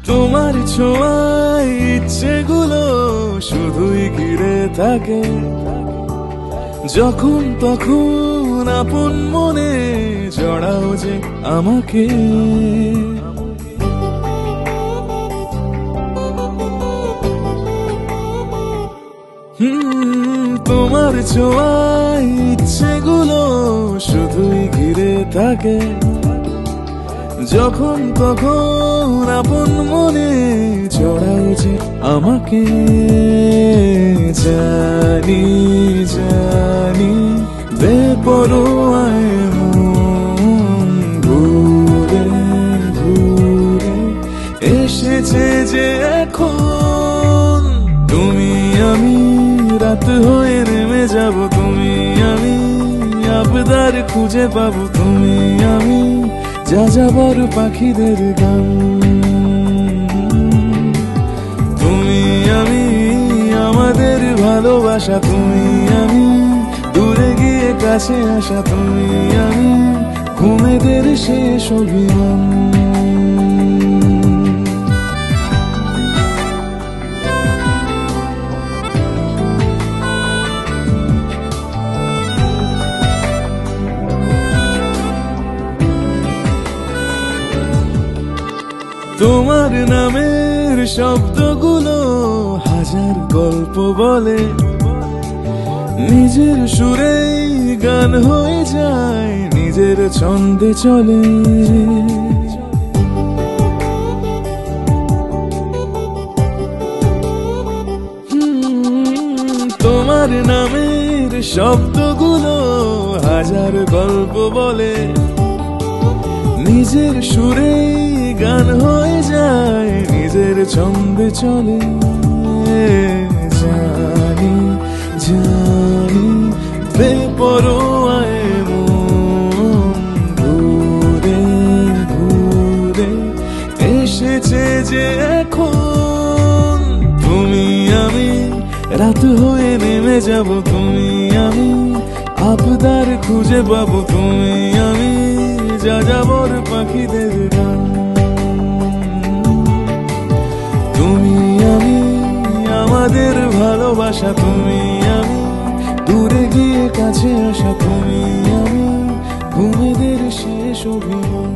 তোমার ছোঁয়ায় ইচ্ছেগুলো শুধুই ঘিরে থাকে, যখন তখন আপন মনে জড়াও যে আমাকে। তোমার ছোঁয়ায় ইচ্ছেগুলো শুধুই ঘিরে থাকে, যখন তখন আপন মনে জড়াও যে আমাকে। জানি জানি বেপরোয়ায় মন ঘুরে ঘুরে এসেছে যে এখন। তুমি আমি রাত হয়ে নেমে যাব, তুমি আমি আবদার খুঁজে পাবো, তুমি আমি যা যাবার পাখিদের গান। তুমি আমি আমাদের ভালোবাসা, তুমি আমি দূরে গিয়ে কাছে আসা, তুমি আমি ঘুমেদের শেষ অভিমান। তোমার নামের শব্দগুলো হাজার গল্প বলে, নিজের সুরেই গান হয়ে যায়, নিজের ছন্দে চলে। তোমার নামের শব্দগুলো হাজার গল্প বলে, নিজের সুরেই গান হয়ে যায়, নিজের ছন্দে চলে। জানি জানি বেপরোয়ায় মন ঘুরে ঘুরে এসেছে যে এখন। তুমি আমি রাত হয়ে নেমে যাব, তুমি আমি আবদার খুঁজে পাবো, তুমি আমি যা যাবর পাখিদের গান। তুমি আমি আমাদের ভালোবাসা, তুমি আমি দূরে গিয়ে কাছে আসা, তুমি আমি ঘুমেদের শেষ অভিমান।